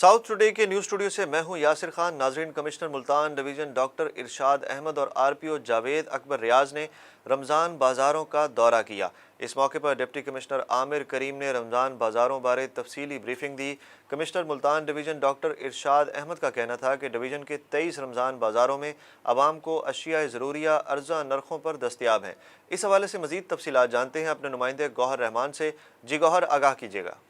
South today के news studio से मैं हूं यासिर खान। नाजरीन, कमिश्नर मुल्तान डिवीज़न डॉक्टर इरशाद अहमद और आरपीओ जावेद अकबर रियाज ने रमज़ान बाज़ारों का दौरा किया। इस मौके पर डिप्टी कमिश्नर आमिर करीम ने रमज़ान बाज़ारों बारे तफसीली ब्रीफिंग दी। कमिश्नर मुल्तान डिवीज़न डॉक्टर इरशाद अहमद का कहना था कि डिवीज़न के 23 रमज़ान बाज़ारों में आवाम को अशिया ज़रूरिया अर्जा नरखों पर दस्तियाब हैं। इस हवाले से मज़ीद तफसीलात जानते हैं अपने नुमाइंदे गौहर रहमान से। जी गौहर, आगाह कीजिएगा।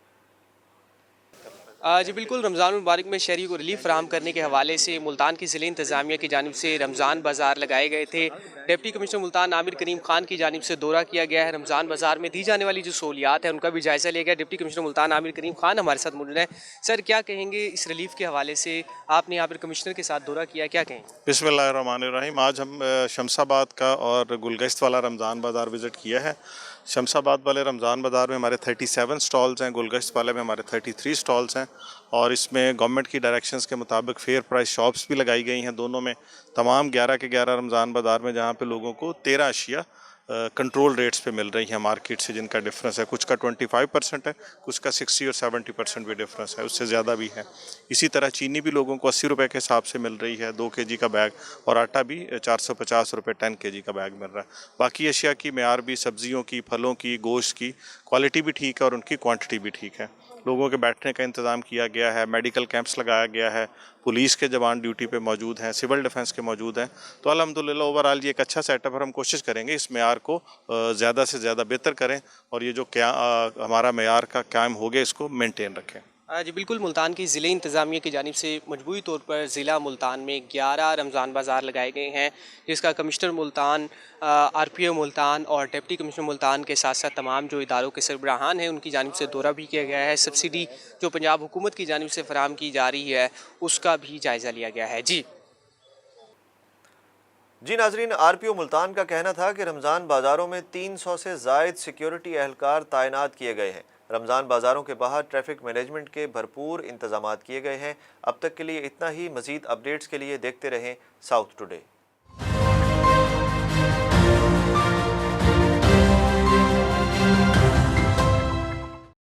जी बिल्कुल, रमज़ान मुबारक में शहरी को रिलीफ फराहम करने के हवाले से मुल्तान की ज़िले इंतज़ामिया की जानिब से रमज़ान बाज़ार लगाए गए थे। डिप्टी कमिश्नर मुल्तान आमिर करीम खान की जानिब से दौरा किया गया है। रमज़ान बाज़ार में दी जाने वाली जो सहूलियात है उनका भी जायज़ा लिया गया। डिप्टी कमिश्नर मुल्तान आमिर करीम खान हमारे साथ मौजूद हैं। सर, क्या कहेंगे इस रिलीफ के हवाले से? आपने यहाँ पर कमिश्नर के साथ दौरा किया, क्या कहेंगे? बिस्मिल्लाहिर्रहमानिर्रहीम। आज हम शमशाबाद का और गुलगश्त वाला रमज़ान बाज़ार विज़िट किया है। शमशाबाद वाले रमज़ान बाज़ार में हमारे 37 स्टॉल्स हैं, गुलगश्त वाले में हमारे 33 स्टॉल्स हैं और इसमें गवर्नमेंट की डायरेक्शंस के मुताबिक फेयर प्राइस शॉप्स भी लगाई गई हैं दोनों में। तमाम 11 के 11 रमज़ान बाज़ार में जहाँ पे लोगों को 13 अशिया कंट्रोल रेट्स पे मिल रही हैं मार्केट से, जिनका डिफरेंस है, कुछ का 25% है, कुछ का 60 और 70% भी डिफरेंस है, उससे ज़्यादा भी है। इसी तरह चीनी भी लोगों को 80 रुपये के हिसाब से मिल रही है 2 kg का बैग, और आटा भी 450 रुपये 10 kg का बैग मिल रहा है। बाकी अशिया की मेयार भी, सब्जियों की, फलों की, गोश्त की क्वालिटी भी ठीक है और उनकी क्वांटिटी भी ठीक है। लोगों के बैठने का इंतज़ाम किया गया है, मेडिकल कैंप्स लगाया गया है, पुलिस के जवान ड्यूटी पे मौजूद हैं, सिविल डिफेंस के मौजूद हैं। तो अल्हम्दुलिल्लाह ओवरऑल ये एक अच्छा सेटअप है। हम कोशिश करेंगे इस मेयार को ज़्यादा से ज़्यादा बेहतर करें और ये जो क्या हमारा मेयार का कायम हो गया इसको मेंटेन रखें। जी बिल्कुल, मुल्तान की ज़िले इंतज़ामिया की जानिब से मजबूरी तौर पर ज़िला मुल्तान में 11 रमज़ान बाज़ार लगाए गए हैं, जिसका कमिश्नर मुल्तान, आरपीओ मुल्तान और डिप्टी कमिश्नर मुल्तान के साथ साथ तमाम जो इदारों के सरबराहान हैं उनकी जानिब से दौरा भी किया गया है। सब्सिडी जो पंजाब हुकूमत की जानिब से फराहम की जा रही है उसका भी जायज़ा लिया गया है। जी नाजरीन, आरपीओ मुल्तान का कहना था कि रमज़ान बाज़ारों में 300 से ज़ायद सिक्योरिटी एहलकार तैनात किए गए हैं। रमज़ान बाज़ारों के बाहर ट्रैफिक मैनेजमेंट के भरपूर इंतज़ामात किए गए हैं। अब तक के लिए इतना ही। मज़ीद अपडेट्स के लिए देखते रहें साउथ टुडे।